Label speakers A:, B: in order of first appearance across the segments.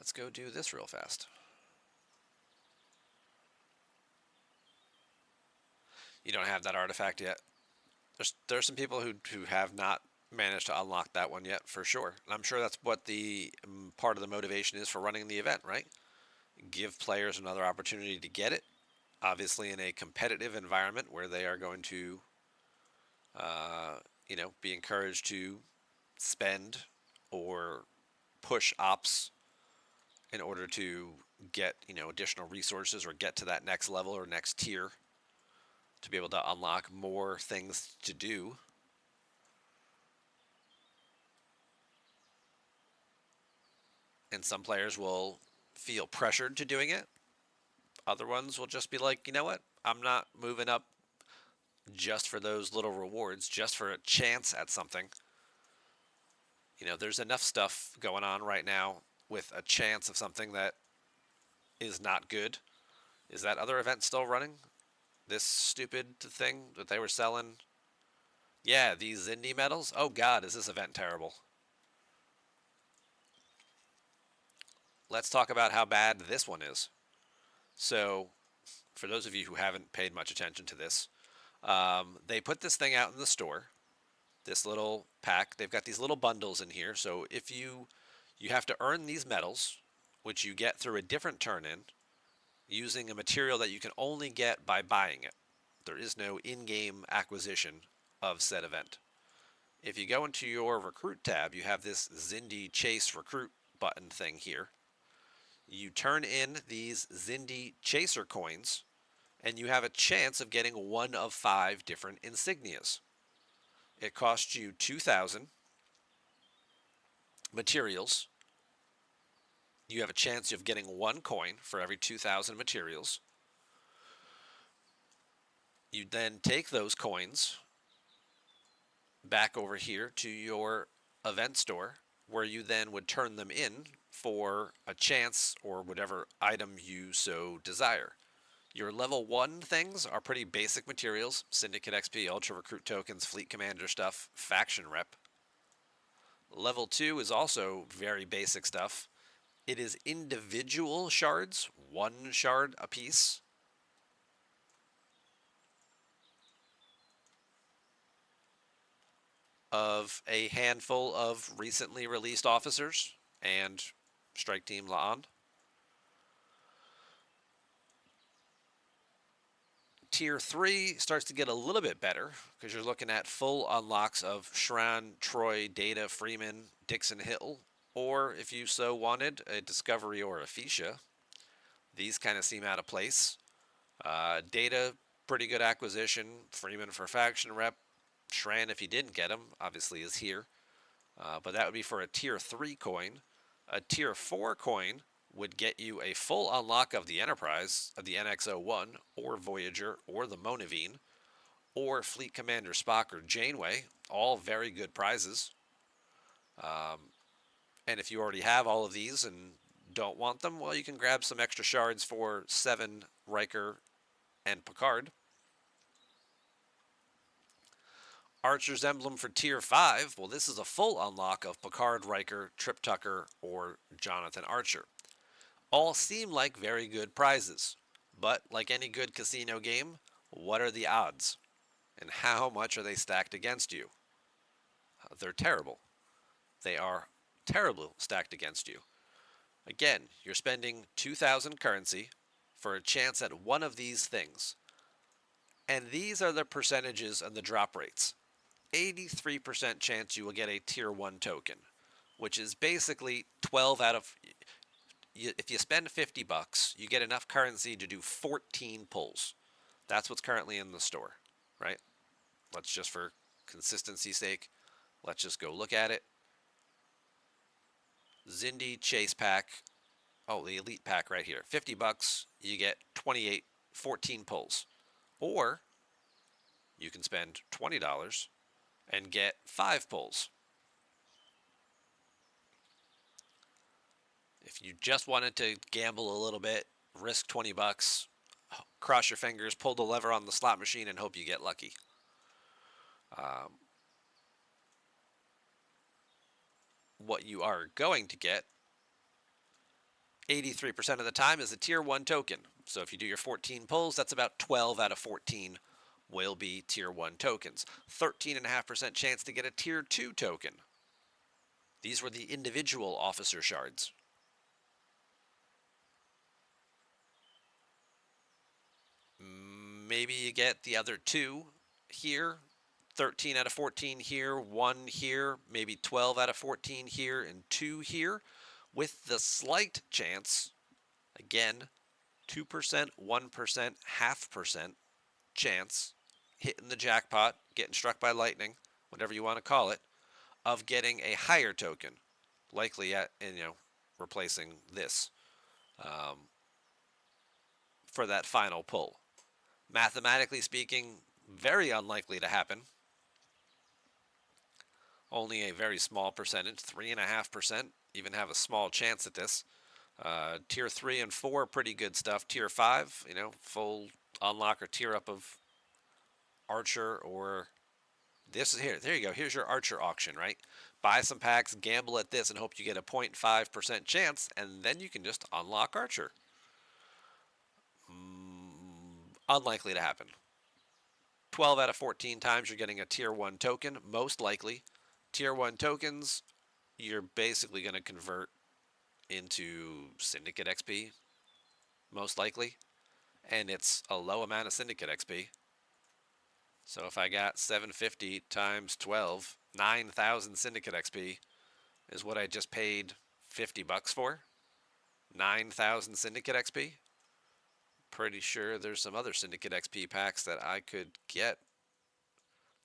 A: Let's go do this real fast. You don't have that artifact yet. There's some people who have not managed to unlock that one yet, for sure. And I'm sure that's what the part of the motivation is for running the event, right? Give players another opportunity to get it. Obviously, in a competitive environment where they are going to, be encouraged to spend or push ops in order to get additional resources or get to that next level or next tier to be able to unlock more things to do. And some players will feel pressured to doing it. Other ones will just be like, you know what? I'm not moving up just for those little rewards, just for a chance at something. There's enough stuff going on right now with a chance of something that is not good. Is that other event still running? This stupid thing that they were selling? Yeah, these Xindi medals? Oh god, is this event terrible. Let's talk about how bad this one is. So, for those of you who haven't paid much attention to this, they put this thing out in the store. This little pack. They've got these little bundles in here. So if you have to earn these medals, which you get through a different turn-in, using a material that you can only get by buying it. There is no in-game acquisition of said event. If you go into your recruit tab, you have this Xindi Chase recruit button thing here. You turn in these Xindi Chaser coins, and you have a chance of getting one of 5 different insignias. It costs you 2,000 materials. You have a chance of getting 1 coin for every 2,000 materials. You then take those coins back over here to your event store, where you then would turn them in for a chance or whatever item you so desire. Your level 1 things are pretty basic materials: Syndicate XP, Ultra Recruit tokens, Fleet Commander stuff, Faction Rep. Level 2 is also very basic stuff. It is individual shards, 1 shard apiece. Of a handful of recently released officers and Strike Team La'an. Tier 3 starts to get a little bit better because you're looking at full unlocks of Shran, Troy, Data, Freeman, Dixon Hill, or if you so wanted, a Discovery or a Fuchsia. These kind of seem out of place. Data, pretty good acquisition. Freeman for Faction Rep. Shran, if you didn't get him, obviously is here. But that would be for a Tier 3 coin. A Tier 4 coin would get you a full unlock of the Enterprise, of the NX-01, or Voyager, or the Monavine, or Fleet Commander Spock or Janeway. All very good prizes. And if you already have all of these and don't want them, well, you can grab some extra shards for 7, Riker, and Picard. Archer's Emblem for Tier 5, well, this is a full unlock of Picard, Riker, Trip Tucker, or Jonathan Archer. All seem like very good prizes, but like any good casino game, what are the odds? And how much are they stacked against you? They're terrible. They are terribly stacked against you. Again, you're spending 2,000 currency for a chance at one of these things. And these are the percentages and the drop rates. 83% chance you will get a Tier 1 token, which is basically 12 out of... If you spend 50 bucks, you get enough currency to do 14 pulls. That's what's currently in the store, right? Let's just, for consistency's sake, let's just go look at it. Xindi Chase pack. Oh, the elite pack right here. 50 bucks, you get 14 pulls. Or you can spend $20 and get 5 pulls. If you just wanted to gamble a little bit, risk 20 bucks, cross your fingers, pull the lever on the slot machine, and hope you get lucky. What you are going to get 83% of the time is a tier 1 token. So if you do your 14 pulls, that's about 12 out of 14 will be tier 1 tokens. 13.5% chance to get a tier 2 token. These were the individual officer shards. Maybe you get the other two here. 13 out of 14 here, 1 here, maybe 12 out of 14 here, and 2 here, with the slight chance, again, 2%, 1%, half percent chance, hitting the jackpot, getting struck by lightning, whatever you want to call it, of getting a higher token, likely at, replacing this for that final pull. Mathematically speaking, very unlikely to happen. Only a very small percentage, 3.5%, even have a small chance at this. Tier 3 and 4, pretty good stuff. Tier 5, full unlock or tier up of Archer or this is here. There you go. Here's your Archer auction, right? Buy some packs, gamble at this, and hope you get a 0.5% chance, and then you can just unlock Archer. Unlikely to happen. 12 out of 14 times you're getting a tier 1 token, most likely. Tier 1 tokens, you're basically going to convert into Syndicate XP, most likely. And it's a low amount of Syndicate XP. So if I got 750 times 12, 9,000 Syndicate XP is what I just paid $50 for. 9,000 Syndicate XP. Pretty sure there's some other Syndicate XP packs that I could get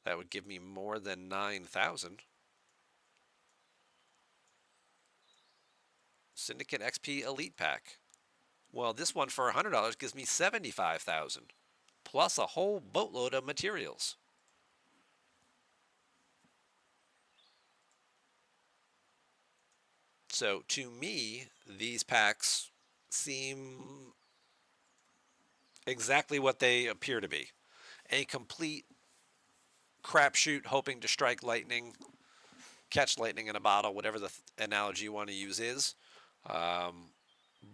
A: that would give me more than 9,000. Syndicate XP Elite Pack. Well, this one for $100 gives me 75,000, plus a whole boatload of materials. So to me, these packs seem exactly what they appear to be. A complete crapshoot hoping to strike lightning, catch lightning in a bottle, whatever the analogy you want to use is.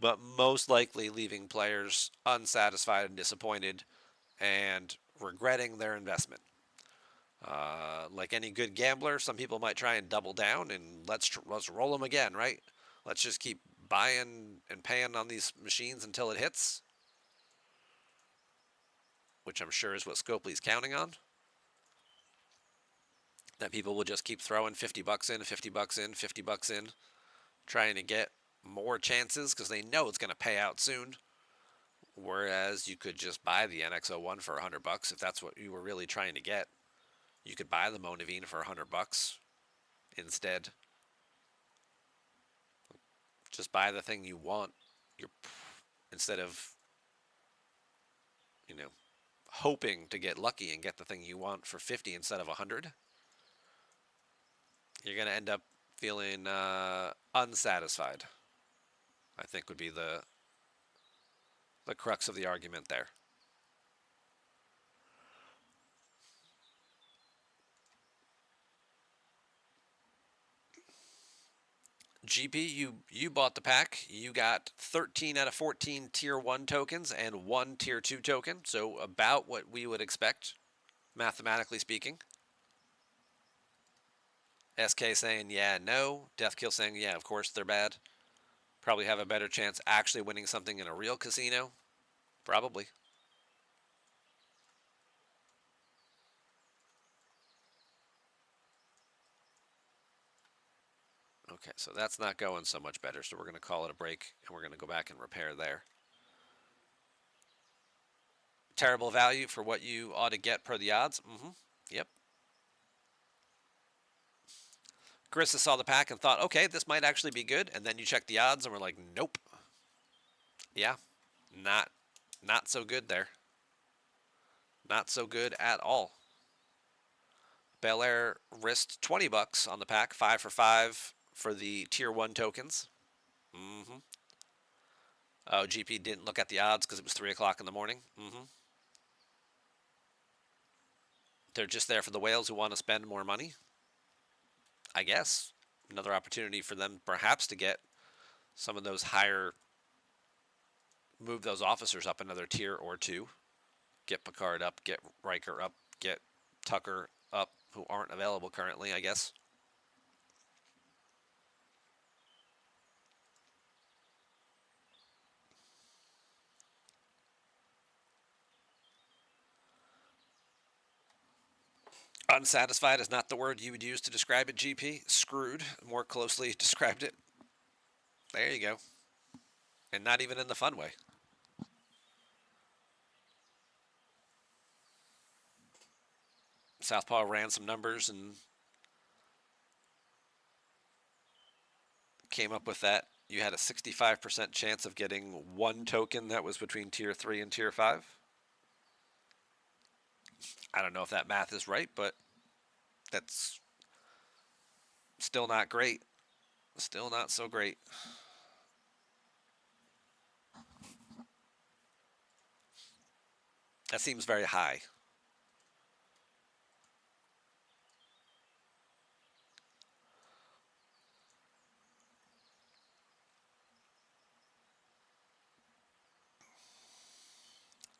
A: But most likely leaving players unsatisfied and disappointed and regretting their investment. Like any good gambler, some people might try and double down and let's roll them again, right? Let's just keep buying and paying on these machines until it hits, which I'm sure is what Scopely's counting on. That people will just keep throwing $50 in, $50 in, $50 in, trying to get more chances because they know it's going to pay out soon. Whereas you could just buy the NX-01 for $100 if that's what you were really trying to get. You could buy the Monavine for $100 instead. Just buy the thing you want. Instead of, hoping to get lucky and get the thing you want for 50 instead of 100. You're going to end up feeling unsatisfied, I think would be the crux of the argument there. GP, you bought the pack. You got 13 out of 14 tier 1 tokens and 1 tier 2 token, so about what we would expect, mathematically speaking. SK saying, yeah, no. Deathkill saying, yeah, of course they're bad. Probably have a better chance actually winning something in a real casino. Probably. Okay, so that's not going so much better, so we're going to call it a break, and we're going to go back and repair there. Terrible value for what you ought to get per the odds. Yep. Carissa saw the pack and thought, okay, this might actually be good, and then you check the odds, and we're like, nope. Yeah, not so good there. Not so good at all. Bel Air risked $20 on the pack, 5 for 5 for the tier 1 tokens. Oh, GP didn't look at the odds because it was 3 o'clock in the morning. They're just there for the whales who want to spend more money, I guess. Another opportunity for them perhaps to get some of those higher move those officers up another tier or two. Get Picard up, get Riker up, get Tucker up, who aren't available currently, I guess. Unsatisfied is not the word you would use to describe it, GP. Screwed, more closely described it. There you go. And not even in the fun way. Southpaw ran some numbers and came up with that. You had a 65% chance of getting one token that was between tier 3 and tier 5. I don't know if that math is right, but that's still not great. Still not so great. That seems very high.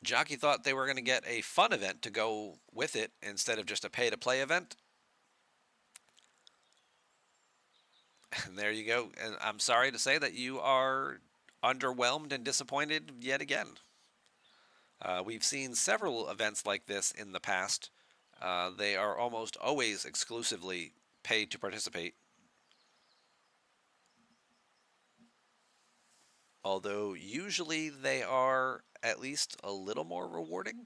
A: Jockey thought they were going to get a fun event to go with it instead of just a pay-to-play event. And there you go. And I'm sorry to say that you are underwhelmed and disappointed yet again. We've seen several events like this in the past. They are almost always exclusively paid to participate. Although usually they are at least a little more rewarding.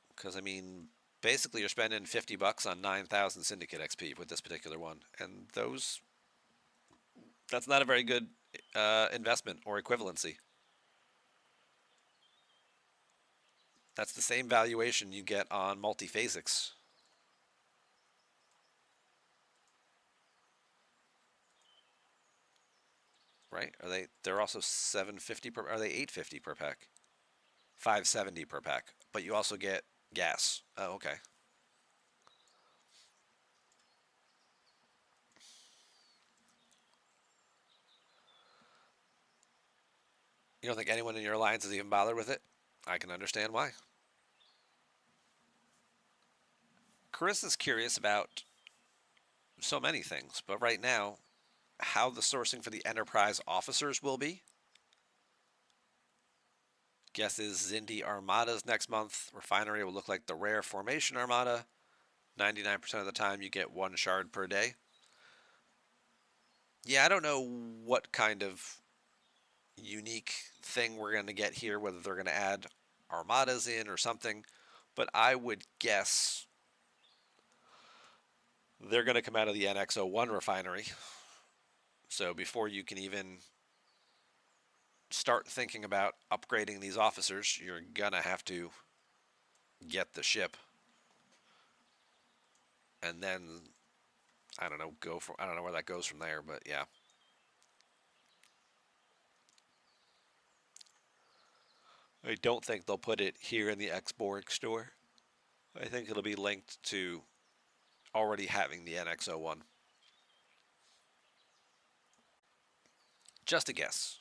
A: Because, I mean, basically you're spending $50 on 9,000 Syndicate XP with this particular one. And that's not a very good investment or equivalency. That's the same valuation you get on multiphasics. Right? They're also 750 per, are they 850 per pack? 570 per pack. But you also get gas. Oh, okay. You don't think anyone in your alliance is even bothered with it? I can understand why. Carissa's curious about so many things, but right now, how the sourcing for the Enterprise officers will be. Guess is Xindi Armadas next month. Refinery will look like the rare formation Armada. 99% of the time you get one shard per day. Yeah, I don't know what kind of unique thing we're going to get here, whether they're going to add armadas in or something, but I would guess they're going to come out of the NX-01 refinery. So before you can even start thinking about upgrading these officers, you're going to have to get the ship. And then, I don't know, I don't know where that goes from there, but yeah. I don't think they'll put it here in the Xborg store. I think it'll be linked to already having the NX-01. Just a guess.